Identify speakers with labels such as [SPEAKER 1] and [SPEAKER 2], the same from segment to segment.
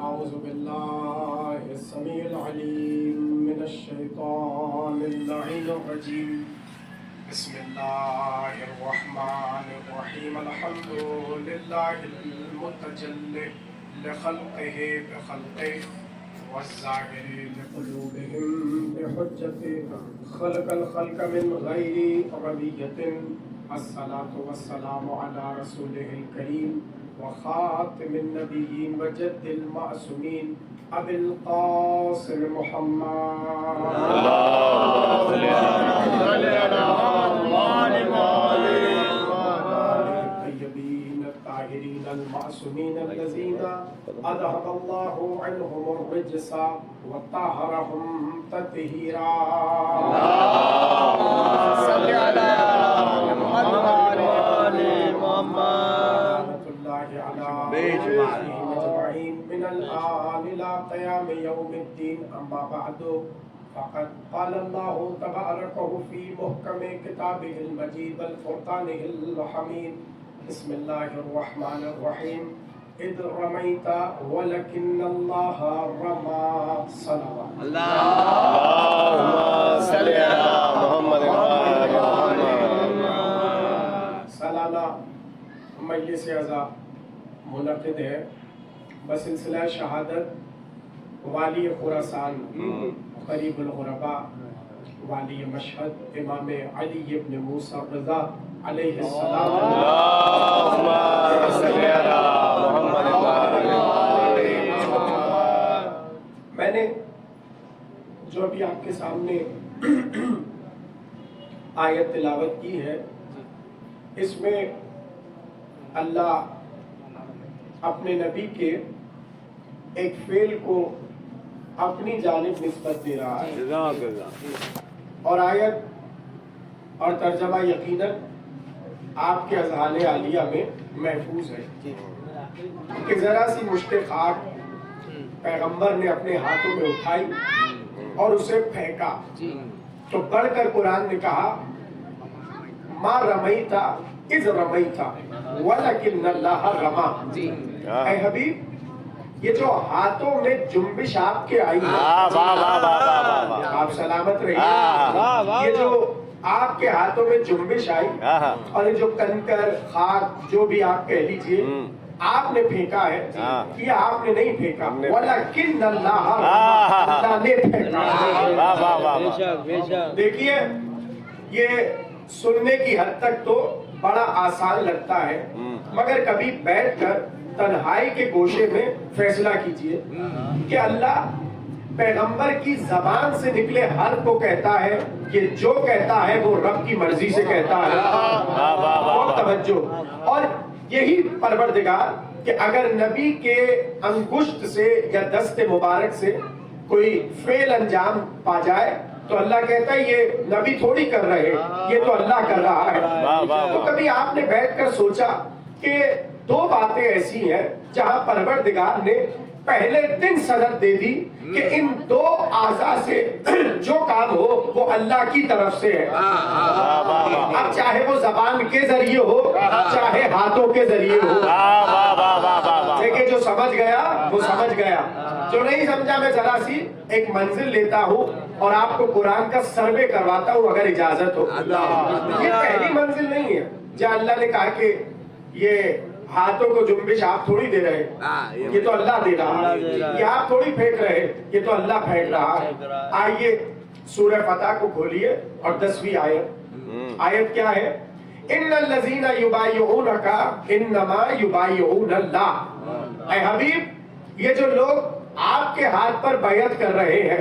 [SPEAKER 1] أعوذ بالله السميع العليم من الشيطان اللعين الرجيم بسم الله الرحمن الرحيم الحمد لله المتجلي لخلقه بخلقه والزاهر لقلوبهم بحجته خلق الخلق من غير ربية الصلاة والسلام على رسوله الكريم وخاتم النبيين وجد المعصومين أبي القاسم محمد
[SPEAKER 2] اللهم صل
[SPEAKER 1] على الطيبين الطاهرين المعصومين الذين أذهب الله عنهم الرجس وطهرهم تطهيرا.
[SPEAKER 2] اللهم صل على محمد وآل محمد
[SPEAKER 1] أجمعين من الآن إلى قيام يوم الدين. أما بعد فقد قال الله تبارك في محكم كتابه المجيد والفرقان الحميد بسم الله الرحمن الرحيم إذ رميت ولكن الله رمى صلوات.
[SPEAKER 2] اللهم صل على محمد وآل محمد.
[SPEAKER 1] سالانہ مجلس اعزا منعقد ہے بسلسلہ شہادت والی خراسان قریب الغرباء والی مشہد امام علی ابن موسیٰ رضا علیہ السلام.
[SPEAKER 2] اللهم صل على محمد وآل محمد.
[SPEAKER 1] میں نے جو ابھی آپ کے سامنے آیت تلاوت کی ہے اس میں اللہ اپنے نبی کے ایک فعل کو اپنی جانب نسبت دے رہا ہے اور آیت اور ترجمہ یقیناً آپ کے اذہان عالیہ میں محفوظ ہے کہ ذرا سی مشت خاک پیغمبر نے اپنے ہاتھوں میں اٹھائی اور اسے پھینکا تو پڑھ کر قرآن نے کہا ما رمیتا اذ رمیتا ولکن اللہ رما. اے حبیب یہ جو ہاتھوں میں جنبش آپ کے آئی ہے آپ سلامت رہیے. یہ جو آپ کے ہاتھوں میں جنبش آئی اور یہ جو کنکر خاک جو بھی آپ کہہ لیجئے آپ نے پھینکا ہے یہ آپ نے نہیں پھینکا ولیکن اللہ نے پھینکا. دیکھیے یہ سننے کی حد تک تو بڑا آسان لگتا ہے مگر کبھی بیٹھ کر تنہائی کے گوشے میں فیصلہ کیجئے کہ اللہ پیغمبر کی زبان سے نکلے حرف کو کہتا ہے کہ جو کہتا ہے وہ رب کی مرضی سے کہتا ہے. بہت توجہ. اور یہی پروردگار کہ اگر نبی کے انگشت سے یا دست مبارک سے کوئی فعل انجام پا جائے تو اللہ کہتا ہے یہ نبی تھوڑی کر رہے یہ تو اللہ کر رہا ہے. تو کبھی آپ نے بیٹھ کر سوچا کہ دو باتیں ایسی ہیں جہاں پروردگار نے پہلے دن صدر دے دی کہ ان دو اعضاء سے جو کام ہو وہ اللہ کی طرف سے ہے. اب چاہے وہ زبان کے ذریعے ہو چاہے ہاتھوں کے ذریعے ہو. دیکھیں جو سمجھ گیا وہ سمجھ گیا جو نہیں سمجھا میں ذرا سی ایک منزل لیتا ہوں اور آپ کو قرآن کا سروے کرواتا ہوں اگر اجازت ہو. یہ پہلی منزل نہیں ہے جہاں اللہ نے کہا کہ یہ ہاتھوں کو جنبش آپ تھوڑی دے رہے یہ تو اللہ دے رہا ہے. یہ آپ تھوڑی پھینک رہے یہ تو اللہ پھینک رہا ہے. آئیے سورہ فتح کو کھولیے اور 10ویں آیت کیا ہے؟ ان الذین یبایعونک انما یبایعون اللہ. اے حبیب یہ جو لوگ آپ کے ہاتھ پر بیعت کر رہے ہیں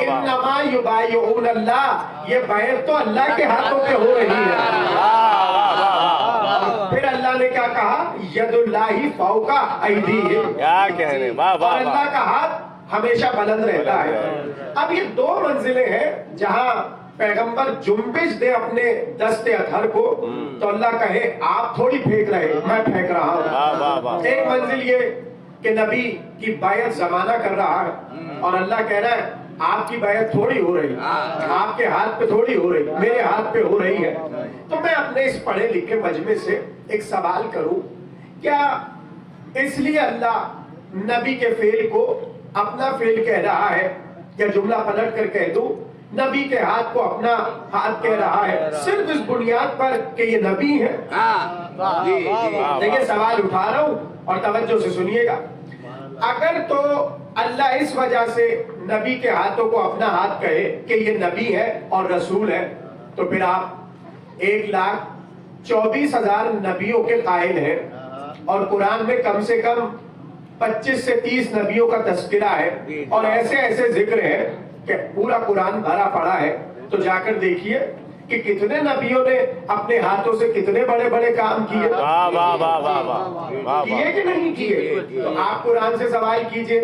[SPEAKER 1] انما یبایعون اللہ یہ بیعت تو اللہ کے ہاتھوں پہ ہو رہی ہے. پھر اللہ نے کیا کہا ید اللہ فوق ایدیہم. اور اللہ کا ہاتھ ہمیشہ بلند رہتا ہے. اب یہ دو منزلیں ہیں جہاں پیغمبر جنبش دے اپنے دست اطہر کو تو اللہ کہے آپ تھوڑی پھینک رہے میں پھینک رہا ہوں. ایک منزل یہ کہ نبی کی بیعت زمانہ کر رہا ہے اور اللہ کہہ رہا ہے آپ کی بیعت تھوڑی ہو رہی آپ کے ہاتھ پہ تھوڑی ہو رہی میرے ہاتھ پہ ہو رہی ہے. تو میں اپنے اس پڑھے لکھے مجمع سے ایک سوال کروں کیا اس لیے اللہ نبی کے فعل کو اپنا فعل کہہ رہا ہے، یا جملہ پلٹ کر کہہ دوں نبی کے ہاتھ کو اپنا ہاتھ کہہ رہا ہے، صرف اس بنیاد پر کہ یہ نبی ہے۔ دیکھیں سوال اٹھا رہا ہوں اور توجہ سے سنیے گا، اگر تو اللہ اس وجہ سے نبی کے ہاتھوں کو اپنا ہاتھ کہے کہ یہ نبی ہے اور رسول ہے، تو پھر آپ 1,24,000 نبیوں کے قائل ہیں، اور قرآن میں کم سے کم 25 سے 30 نبیوں کا تذکرہ ہے، اور ایسے ایسے ذکر ہے کہ پورا قرآن بھرا پڑا ہے۔ تو جا کر دیکھیے کہ کتنے نبیوں نے اپنے ہاتھوں سے کتنے بڑے بڑے کام کیے، کیے کہ نہیں کیے؟ تو آپ قرآن سے سوال کیجئے،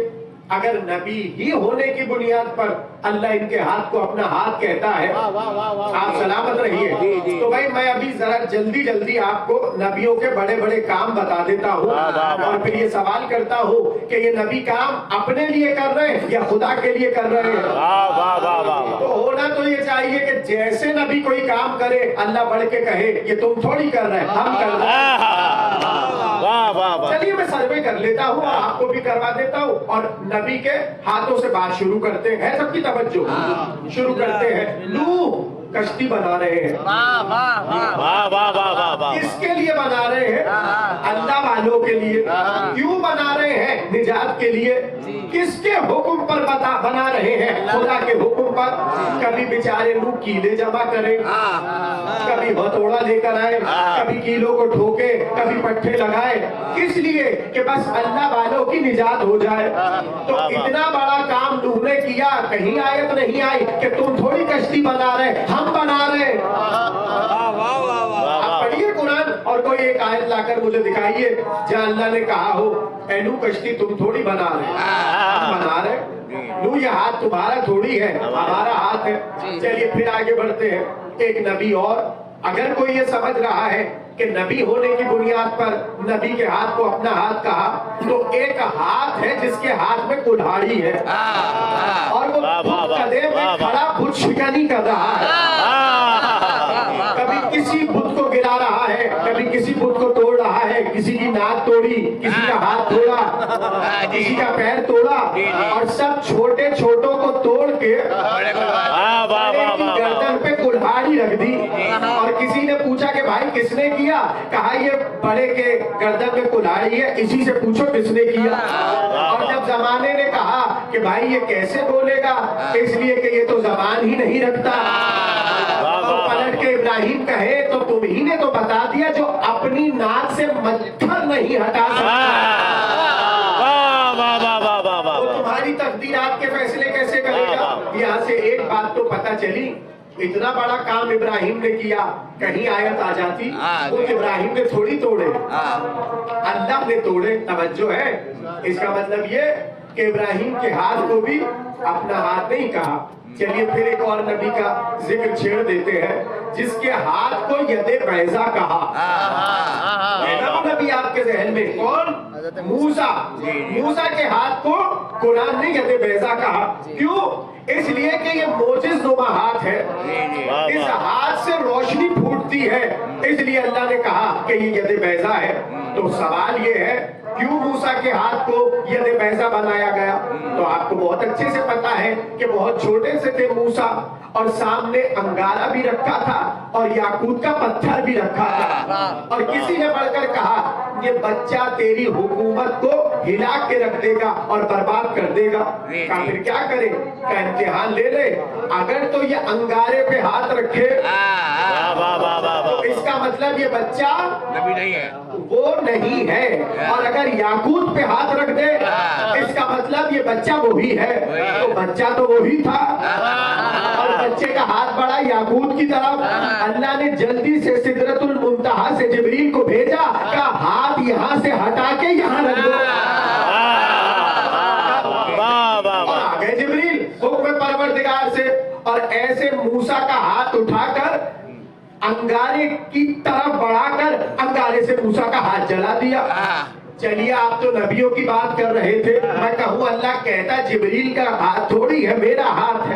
[SPEAKER 1] اگر نبی ہی ہونے کی بنیاد پر اللہ ان کے ہاتھ کو اپنا ہاتھ کہتا ہے، آپ سلامت رہیے۔ تو بھائی میں ابھی ذرا جلدی آپ کو نبیوں کے بڑے بڑے کام بتا دیتا ہوں، اور پھر یہ سوال کرتا ہوں کہ یہ نبی کام اپنے لیے کر رہے ہیں یا خدا کے لیے کر رہے ہیں؟ تو ہونا تو یہ چاہیے کہ جیسے نبی کوئی کام کرے اللہ بڑھ کے کہے یہ تم تھوڑی کر رہے ہیں، ہم کر رہے ہیں۔ چلیے میں سروے کر لیتا ہوں، آپ کو بھی کروا دیتا ہوں، اور نبی کے ہاتھوں سے بات شروع کرتے ہیں۔ سب کی توجہ، شروع کرتے ہیں۔ نوح کشتی بنا رہے ہیں، کس کے لیے بنا رہے ہیں؟ اللہ والوں کے لیے۔ کیوں بنا رہے ہیں؟ نجات کے لیے۔ کس کے حکم پر بنا رہے ہیں؟ خدا کے حکم پر۔ کبھی بیچارے نوح کیلے جمع کرے، کبھی ہتھوڑا لے کر آئے، کبھی کیلوں کو ٹھوکے، کبھی پٹھے لگائے، کس لیے؟ کہ بس اللہ والوں کی نجات ہو جائے۔ تو اتنا بڑا کام نوح نے کیا، کہیں آیت نہیں آئی کہ تم تھوڑی کشتی بنا رہے، ہم بنا رہے۔ آپ پڑھیے قرآن اور کوئی ایک آیت لا کر مجھے دکھائیے جہاں اللہ نے کہا ہو اے نوح کشتی تم تھوڑی بنا رہے، ہم بنا رہے۔ نوح یہ ہاتھ تمہارا تھوڑی ہے، ہمارا ہاتھ ہے۔ چلیے پھر آگے بڑھتے ہیں۔ ایک نبی اور، اگر کوئی یہ سمجھ رہا ہے کہ نبی ہونے کی بنیاد پر نبی کے ہاتھ کو اپنا ہاتھ کہا، تو ایک ہاتھ ہے جس کے ہاتھ میں کلہاڑی ہے، اور وہ کدے میں کھڑا بت شکنی کر رہا ہے۔ کبھی کسی بت کو گرا رہا ہے، کبھی کسی بت کو توڑ رہا ہے، کسی کی ناک توڑی، کسی کا ہاتھ توڑا، کسی کا پیر توڑا، اور سب چھوٹے چھوٹوں کو توڑ کے گردن پہ کلہاڑی رکھ دی۔ اور کسی نے پوچھا کہ بھائی کس نے کیا؟ کہا یہ بڑے کے گردن میں کلہاڑی ہے، اسی سے پوچھو کس نے کیا۔ اور جب زمانے نے کہا کہ بھائی یہ کیسے بولے گا، اس لیے کہ یہ تو زبان ہی نہیں رکھتا، تو پلٹ کے ابراہیم کہے تو تم ہی نے تو بتا دیا جو اپنی ناک سے مچھر نہیں ہٹا سکتا، تو تمہاری تقدیرات کے فیصلے کیسے کرے گا؟ یہاں سے ایک بات تو پتہ چلی، اتنا بڑا کام ابراہیم نے کیا، کہیں آیت آ جاتی وہ ابراہیم نے تھوڑی توڑے، اللہ نے توڑے۔ توجہ ہے؟ اس کا مطلب یہ کہ ابراہیم کے ہاتھ کو بھی اپنا ہاتھ نہیں کہا۔ چلیے پھر ایک اور نبی کا ذکر چھیڑ دیتے ہیں جس کے ہاتھ کو ید بیضا کہا۔ نبی آپ کے ذہن میں کون؟ موسیٰ۔ موسیٰ کے ہاتھ کو قرآن نے ید بیضا کہا۔ کیوں؟ اس لیے کہ یہ موجز نما ہاتھ ہے، اس ہاتھ سے روشنی پھوٹتی ہے، اس لیے اللہ نے کہا کہ یہ ید بیضا ہے۔ تو سوال یہ ہے کیوں موسیٰ کے ہاتھ کو ید بیضا بنایا گیا؟ تو آپ کو بہت اچھے سے پتا ہے کہ بہت چھوٹے سے تھے موسیٰ، اور سامنے انگارہ بھی رکھا تھا اور یاقوت کا پتھر بھی رکھا تھا، اور کسی نے بڑھ کر کہا یہ بچہ تیری حکومت کو ہلا کے رکھ دے گا اور برباد کر دے گا۔ کافر کیا کرے؟ کا امتحان لے لے، اگر تو یہ انگارے پہ ہاتھ رکھے تو اس کا مطلب یہ بچہ نبی نہیں ہے، وہ نہیں ہے، اور اگر یاقوت پہ ہاتھ رکھ دے اس کا مطلب یہ بچہ وہی ہے، تو بچہ تو وہی تھا، اور بچے کا ہاتھ بڑا یاقوت کی طرف۔ اللہ نے جلدی سے سدرۃ المنتہا سے جبریل کو بھیجا کہ ہاتھ یہاں سے ہٹا کے یہاں رکھ دو، اور آگے جبریل حکم پروردگار سے، اور ایسے موسیٰ کا ہاتھ اٹھا کر انگارے کی طرف بڑھا کر انگارے سے موسیٰ کا ہاتھ جلا دیا۔ چلیے آپ تو نبیوں کی بات کر رہے تھے، میں کہوں اللہ کہتا جبریل کا ہاتھ تھوڑی ہے، میرا ہاتھ ہے۔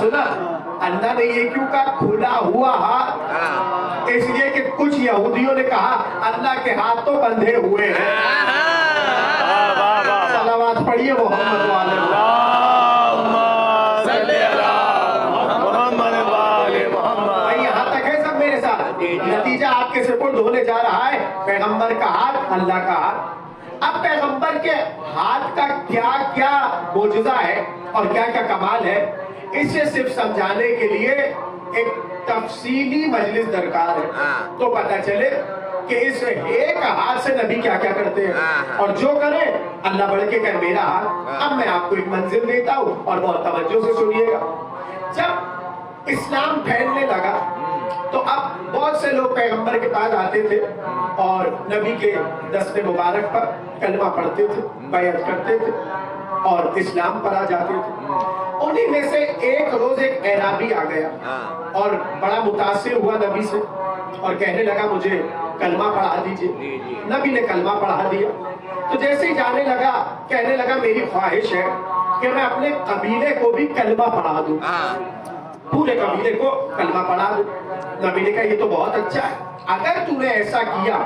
[SPEAKER 1] سنا؟ اللہ نے یہ کیوں کہا کھلا ہوا ہاتھ؟ اس لیے کہ کچھ یہودیوں نے کہا اللہ کے ہاتھ تو بندھے ہوئے ہیں۔ صلوات پڑھیے محمد والے بھائی، یہاں تک ہے سب میرے ساتھ؟ نتیجہ آپ کے سپرد ہونے جا رہا ہے پیغمبر کا ہاتھ، اللہ کا ہاتھ۔ اب پیغمبر کے ہاتھ کا کیا کیا معجزہ ہے اور کیا کیا کمال ہے، اسے صرف سمجھانے کے لیے ایک تفصیلی مجلس درکار ہے، تو پتہ چلے کہ اس ایک ہاتھ سے نبی کیا کیا کرتے ہیں اور جو کرے اللہ بڑھ کے کہ میرا ہاتھ۔ اب میں آپ کو ایک منزل دیتا ہوں اور بہت توجہ سے سنیے گا۔ جب اسلام پھیلنے لگا تو اب بہت سے لوگ پیغمبر کے پاس آتے تھے اور نبی کے دست مبارک پر کلمہ پڑھتے تھے، بیعت کرتے تھے اور اسلام پر آ جاتے تھے۔ انہی میں سے ایک روز ایک اعرابی آ گیا اور بڑا متاثر ہوا نبی سے اور کہنے لگا مجھے کلمہ پڑھا دیجئے۔ نبی نے کلمہ پڑھا دیا تو جیسے ہی جانے لگا کہنے لگا میری خواہش ہے کہ میں اپنے قبیلے کو بھی کلمہ پڑھا دوں، پورے قبیلے کو کلمہ پڑھا دوں۔ نبی نے کہا یہ تو بہت اچھا ہے، اگر تو نے ایسا کیا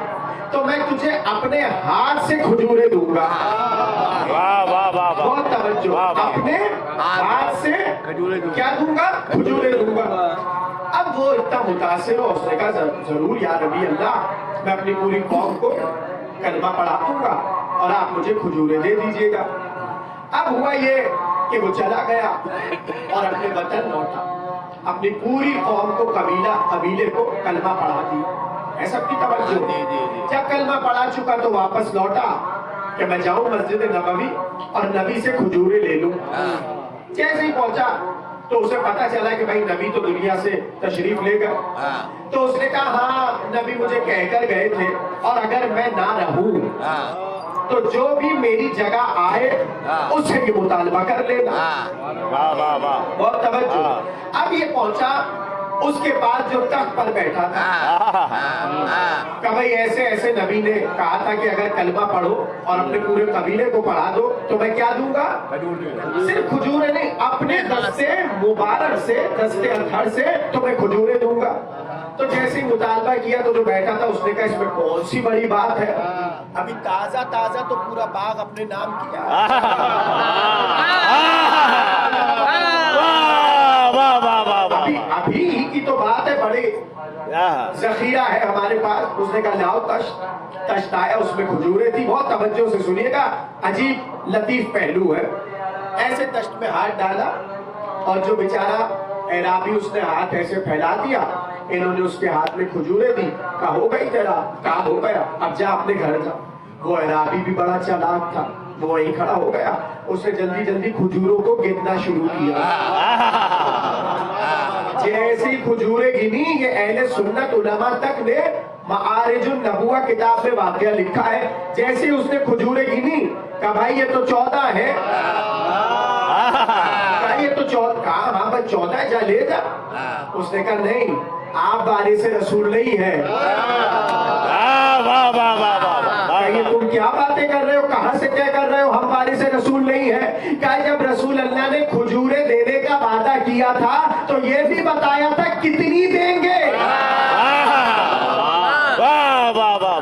[SPEAKER 1] تو میں تجھے اپنے ہاتھ سے کھجورے دوں گا۔ بہت توجہ، اپنے ہاتھ سے کیا دوں گا؟ کھجورے دوں گا۔ اب وہ اتنا متاثر ہو، اس نے کہا ضرور یا نبی اللہ، میں اپنی پوری قوم کو کلمہ پڑھا دوں گا اور آپ مجھے کھجورے دے دیجئے گا۔ اب ہوا یہ کہ وہ چلا گیا اور اپنے وطن لوٹا، اپنی پوری قوم کو قبیلے کو کلمہ پڑھا دی۔ ہے سب کی توجہ؟ جب کلمہ پڑھا چکا تو واپس لوٹا کہ میں جاؤں مسجد نبوی اور نبی سے کھجورے لے لوں۔ جیسے ہی پہنچا تو اسے پتا چلا کہ بھائی نبی تو دنیا سے تشریف لے گا، تو اس نے کہا ہاں نبی مجھے کہہ کر گئے تھے اور اگر میں نہ رہوں تو جو بھی میری جگہ آئے اس سے یہ مطالبہ کر لینا۔ بہت توجہ۔ اب یہ پہنچا اس کے بعد جو تخت پر بیٹھا تھا کہ بھائی ایسے ایسے نبی نے کہا تھا کہ اگر کلمہ پڑھو اور اپنے پورے قبیلے کو پڑھا دو تو میں کیا دوں گا؟ صرف کھجورے نہیں، اپنے دستے مبارک سے، دستے اطہر سے تو میں کھجورے دوں گا۔ تو جیسے ہی مطالبہ کیا تو جو بیٹھا تھا اس نے کہا اس میں کون سی بڑی بات ہے، ابھی تازہ تازہ تو پورا باغ اپنے نام کیا۔ ابھی ہی کی تو بات ہے، بڑے ذخیرہ ہے ہمارے پاس۔ اس نے کہا لاؤ تشت آیا، اس میں کھجورے تھی۔ بہت توجہ سے سنیے گا، عجیب لطیف پہلو ہے۔ ایسے تشت میں ہاتھ ڈالا اور جو بیچارہ اعرابی اس نے ہاتھ ایسے پھیلا دیا، انہوں نے اس کے ہاتھ میں کھجورے دی، کہا ہو گئی تیرا کام، ہو گیا، اب جا اپنے گھر جا۔ وہ اعرابی بھی بڑا چالاک تھا، وہ وہیں کھڑا ہو گیا، اس نے جلدی جلدی کھجوروں کو گننا شروع کیا۔ جیسی کھجورے گنی، یہ اہل سنت علماء تک نے معارج النبوہ کتاب میں واقعہ لکھا ہے، جیسے اس نے کھجورے گنی کہا بھائی یہ تو 14 ہے، کہا یہ تو 14، کہا ہاں بھائی 14 ہے، جا لے جا۔ اس نے کہا نہیں، آپ وارث رسول نہیں ہے۔ کہیے تم کیا باتیں کر رہے ہو، کہاں سے کیا کر رہے ہو، ہم وارث رسول نہیں ہے۔ کہا جب رسول اللہ نے کھجورے دینے کا وعدہ کیا تھا تو یہ بھی بتایا تھا کتنی دیں گے،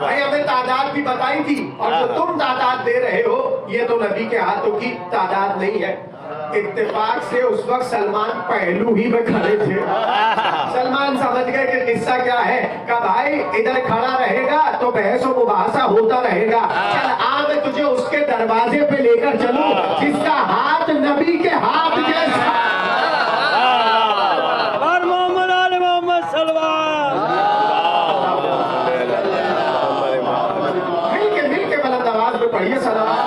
[SPEAKER 1] بھائی ہمیں تعداد بھی بتائی تھی، اور جو تم تعداد دے رہے ہو یہ تو نبی کے ہاتھوں کی تعداد نہیں ہے۔ اتفاق سے اس وقت سلمان پہلو ہی میں کھڑے تھے۔ سلمان سمجھ گئے کہ قصہ کیا ہے، کہ بھائی ادھر کھڑا رہے گا تو بحث و مباحثہ ہوتا رہے گا، چل میں تجھے اس کے دروازے پہ لے کر چلوں جس کا ہاتھ نبی کے ہاتھ جیسا۔
[SPEAKER 3] اور محمد آل محمد صلوات۔
[SPEAKER 1] مل کے بلند آواز میں پڑھیے صلوات۔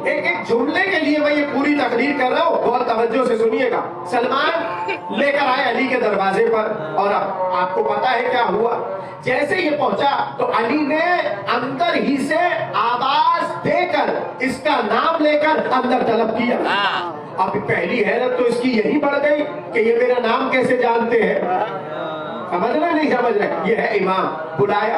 [SPEAKER 1] ایک جملے کے لیے میں یہ پوری تقریر کر رہا ہوں، بہت توجہ سے سنیے گا۔ سلمان لے کر آئے علی کے دروازے پر، اور اب آپ کو پتا ہے کیا ہوا۔ جیسے یہ پہنچا تو علی نے اندر ہی سے آواز دے کر اس کا نام لے کر اندر طلب کیا۔ اب پہلی حیرت تو اس کی یہی بڑھ گئی کہ یہ میرا نام کیسے جانتے ہیں، سمجھ رہے نہیں سمجھ رہے، یہ ہے امام۔ بلایا،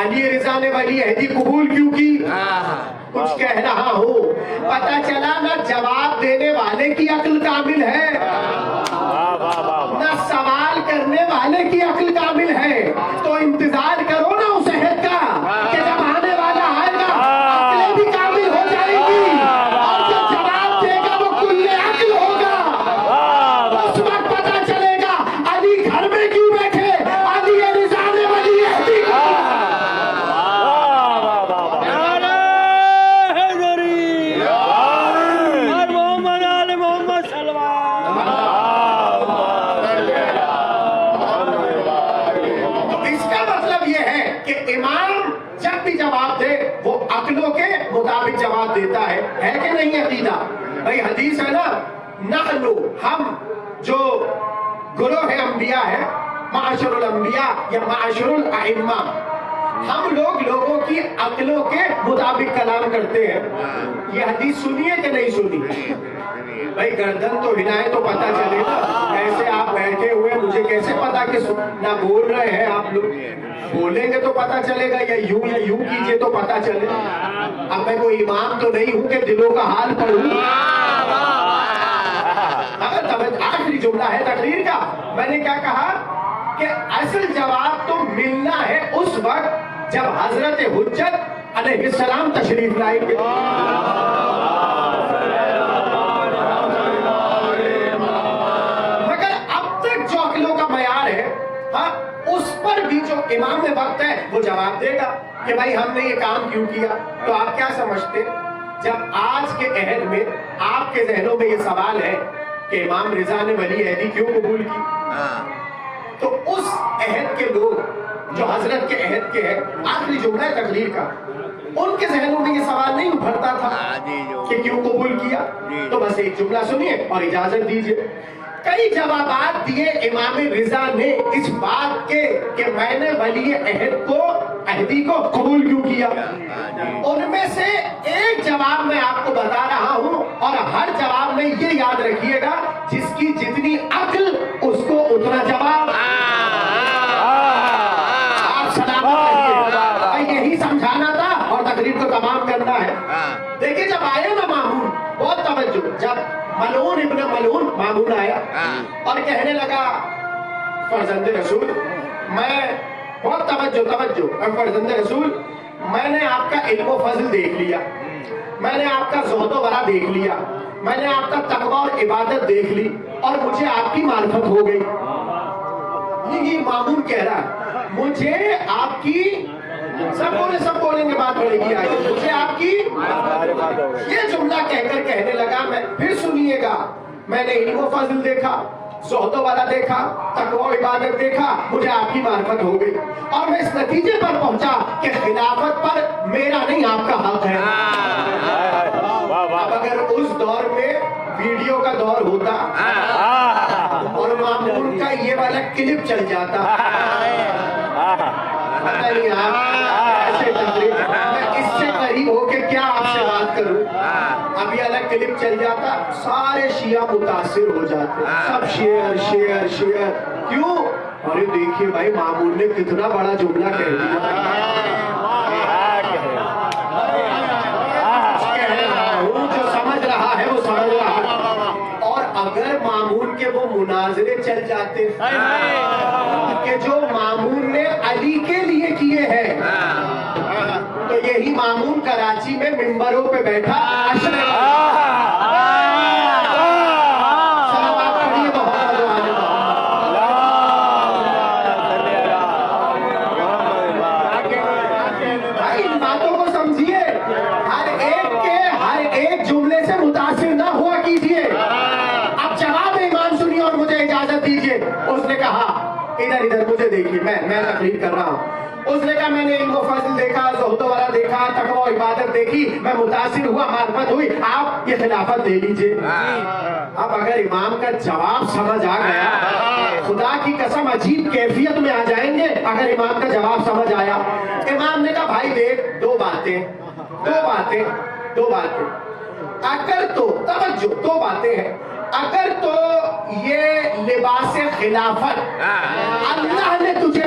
[SPEAKER 1] علی رضا نے ولی عہدی قبول کیوں کی؟ کچھ کہہ رہا ہوں، پتہ چلا نہ جواب دینے والے کی عقل کامل ہے، نہ سوال کرنے والے کی عقل کامل ہے. تو انتظار کرو نا اس عہد کا کہ جب آنے والا آئے گا عقلیں بھی کامل ہو جائے گی، اور جو جواب دے گا وہ کل عقل ہوگا. اس وقت پتہ چلے گا علی گھر میں کیوں بیٹھے، علی رضا نے ولی عہدی کی.
[SPEAKER 3] نعرہ حیدری اور محمد آل محمد صلوات.
[SPEAKER 1] اس کا مطلب یہ ہے کہ امام جب بھی جواب دے وہ عقلوں کے مطابق جواب دیتا ہے کہ نہیں عقیدہ؟ بھائی حدیث ہے نا، نحنو ہم جو گروہ انبیاء ہے، معاشر الانبیاء یا معاشر الائمہ، ہم لوگ لوگوں کی عقلوں کے مطابق کلام کرتے ہیں. یہ حدیث سنیے کہ نہیں سنی؟ بھائی گردن تو ہلائے تو پتہ چلے نا. ایسے آپ بیٹھے ہوئے مجھے کیسے پتا کہ نہ بول رہے ہیں آپ لوگ؟ بولیں گے تو پتہ چلے گا، یا یوں کیجئے تو پتہ چلے. اب میں کوئی امام تو نہیں ہوں کہ دلوں کا حال پڑھوں. آخری جملہ ہے تقریر کا. میں نے کیا کہا کہ اصل جواب تو ملنا ہے اس وقت جب حضرت حجت علیہ السلام تشریف لائیں گے. مگر اب تک جو عقلوں کا معیار ہے، ہاں اس پر بھی جو امام وقت ہے وہ جواب دے گا کہ بھائی ہم نے یہ کام کیوں کیا. تو آپ کیا سمجھتے جب آج کے عہد میں آپ کے ذہنوں میں یہ سوال ہے کہ امام رضا نے ولی عہدی کیوں قبول کی، تو اس عہد کے لوگ جو حضرت کے عہد کے ہیں، آخری جملہ ہے تقریر کا، ان کے ذہنوں میں یہ سوال نہیں ابھرتا تھا کہ کیوں قبول کیا. تو بس ایک جملہ سنیے اور اجازت دیجیے. کئی جوابات دیے امام رضا نے اس بات کے کہ میں نے ولی عہدی کو قبول کیوں کیا. ان میں سے ایک جواب میں آپ کو بتا رہا ہوں، اور ہر جواب میں یہ یاد رکھیے گا جس کی جتنی عقل اس کو اتنا جواب. آپ سلامت رہیے. یہی سمجھانا تھا اور تقریر کو تمام کرنا ہے. دیکھیں جب آیا نا مامون، بہت توجہ، جب ملعون ابن ملعون مامون آیا اور کہنے لگا فرزند رسول، میں بہت توجہ فرزند رسول، میں نے آپ کا علم و فضل دیکھ لیا، میں نے آپ کا زہد و ورع دیکھ لیا، میں نے آپ کا تقوی اور عبادت دیکھ لی، اور مجھے آپ کی معرفت ہو گئی. یہ مامون کہہ رہا ہے مجھے آپ کی، سب بولیں گے بات بڑھے گی آگے، مجھے آپ کی. یہ جملہ کہہ کر کہنے لگا، میں پھر سنیے گا، میں نے علم و فضل دیکھا، زہد و ورع دیکھا، تقوی و عبادت دیکھا، مجھے آپ کی معرفت ہو گئی، اور میں اس نتیجے پر پہنچا کہ خلافت پر میرا نہیں آپ کا حق ہے. اب اگر اس دور میں ویڈیو کا دور ہوتا اور مامون کا یہ والا کلپ چل جاتا، پتہ نہیں آپ ایسے تقریر، میں اس سے قریب ہو کے کیا آپ سے بات کروں. اب یہ الگ کلپ چل جاتا، سارے شیعہ متاثر ہو جاتے، سب شیعہ. کیوں؟ ارے دیکھیے بھائی مامون نے کتنا بڑا جملہ کہہ دیا. جو سمجھ رہا ہے وہ سمجھ رہا ہے. اور اگر مامون کے وہ مناظرے چل جاتے کہ جو مامون نے علی کے لیے کیے ہیں، تو یہی مامون کراچی میں ممبروں پہ بیٹھا ان باتوں کو سمجھیے. ہر ایک جملے سے متاثر نہ ہوا کیجیے. اب جواب ایمان سنیے اور مجھے اجازت دیجیے. اس نے کہا ادھر مجھے دیکھیے، میں تقریر کر رہا ہوں. اس نے کہا میں نے علم و فضل دیکھا، زہد و ورع دیکھا، تقوی و عبادت دیکھی، میں متاثر ہوا، معرفت ہوئی، آپ یہ خلافت دے لیجیے. اب اگر امام کا جواب سمجھ آ گیا، خدا کی قسم عجیب کیفیت میں آ جائیں گے اگر امام کا جواب سمجھ آیا. امام نے کہا بھائی دیکھ، دو باتیں. اگر تو توجہ، دو باتیں ہیں. اگر تو یہ لباس خلافت اللہ نے تجھے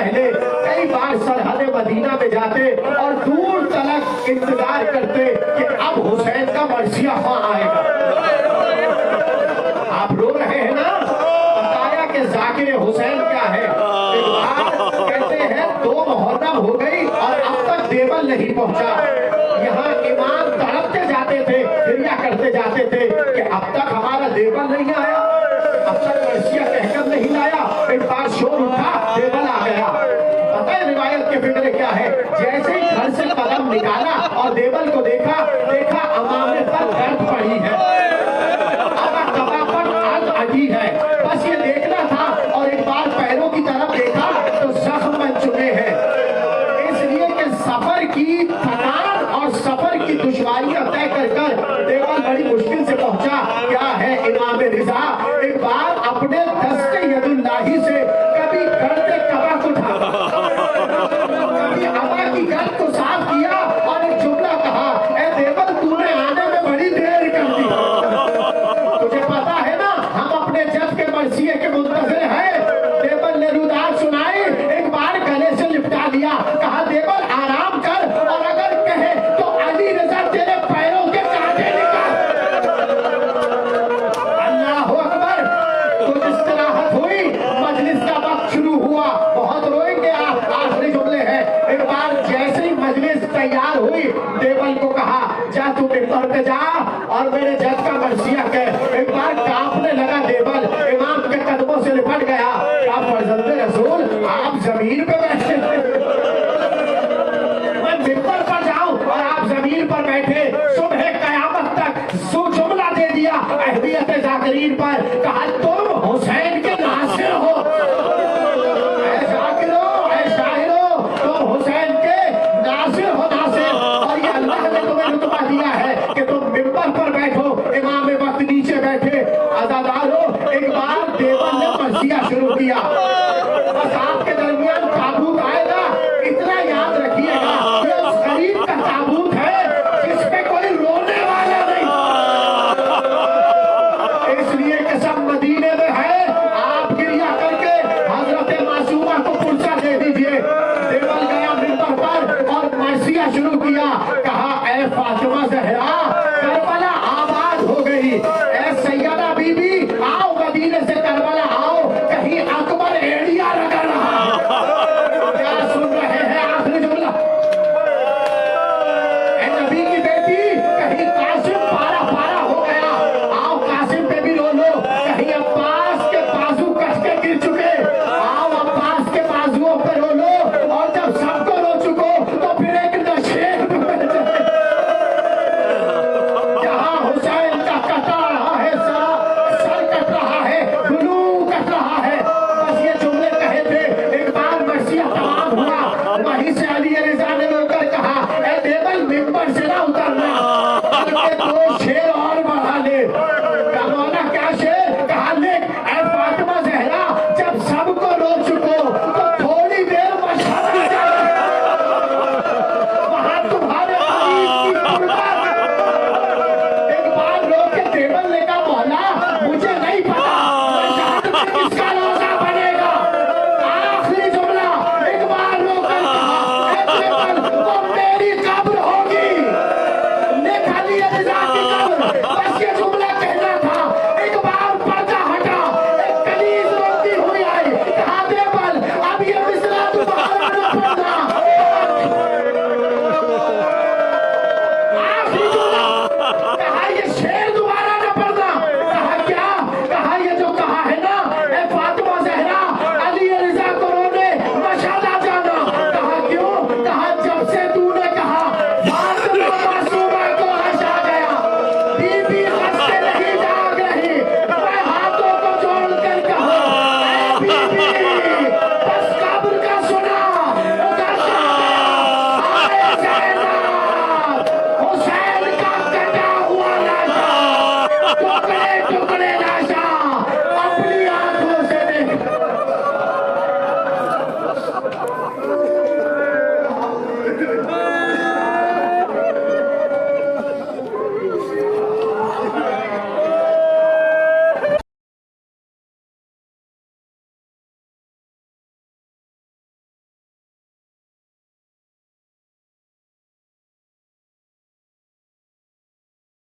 [SPEAKER 1] پہلے کئی بار سرحد مدینہ میں جاتے اور دور تلک انتظار کرتے کہ اب حسین کا مرثیہ وہاں آئے گا. آپ رو رہے ہیں نا, بتایا کہ ذاکر حسین کیا ہے. ایک بار کہتے ہیں 2 محرم ہو گئی اور اب تک دیوبند نہیں پہنچا. یہاں امام تڑپتے جاتے تھے, فریا کرتے جاتے تھے کہ اب تک ہمارا دیوبند نہیں آیا, اب تک مرثیہ کہہ کر نہیں لایا. ایک بار شور اٹھا, دیوبند آ گیا. پتہ ہے روایت کے فکر کیا ہے؟ جیسے ہی گھر سے قدم نکالا اور دیوبند کو دیکھا امامے پر درد پڑی ہے, کبا پر آگ اٹھی ہے. بس یہ دیکھنا تھا اور ایک بار پیروں کی طرف دیکھا تو زخم بن چکے ہیں. اس لیے کہ سفر کی تھکان اور سفر کی دشواریاں طے کر دیوبند بڑی مشکل سے پہنچا. کیا ہے امام رضا ایک بار اپنے دست ید اللہ سے کبھی گرد کبا کو ڈھاپا, کبھی ابا کی گرد کو صاف کیا اور ایک جملہ کہا, اے دیوبند تو نے آنے میں بڑی دیر کر دی. تجھے پتا ہے نا ہم اپنے جد کے مرثیے کے منتظر ہیں. دیوبند نے روداد سنائی, ایک بار گلے سے لپٹا دیا, کہا دیوبند آرام کر اور اگر کہے تو علی رضا تیرے پیروں کے کانٹے نکال. اللہ اکبر. کچھ استراحت ہوئی, مجلس کا وقت شروع ہوا. بہت روئیں گے آپ, آخری جملے ہیں. ایک بار جیسے ہی مجلس تیار ہوئی, دیوبند کو کہا جا تو ممبر پہ جا اور میرے جد کا مرثیہ کہہ. ایک بار کانپنے لگا دیوبند, امام کے قدموں سے لپٹ گیا. کہا فرزند رسول آپ زمین پہ بیٹھے تھے, میں ممبر پر جاؤں اور آپ زمین پر بیٹھے. صبح قیامت تک سو جملہ دے دیا اہمیت ذاکرین پر. کہا تم حسین کے ناصر ہو, اے ذاکرو اے شاعرو تم حسین کے ناصر ہو, ناصر. اور یہ اللہ نے تمہیں رتبہ دیا ہے کہ تم ممبر پر بیٹھو, امام وقت نیچے بیٹھے. عزادارو ایک بار دیوبند نے مرثیہ شروع کیا.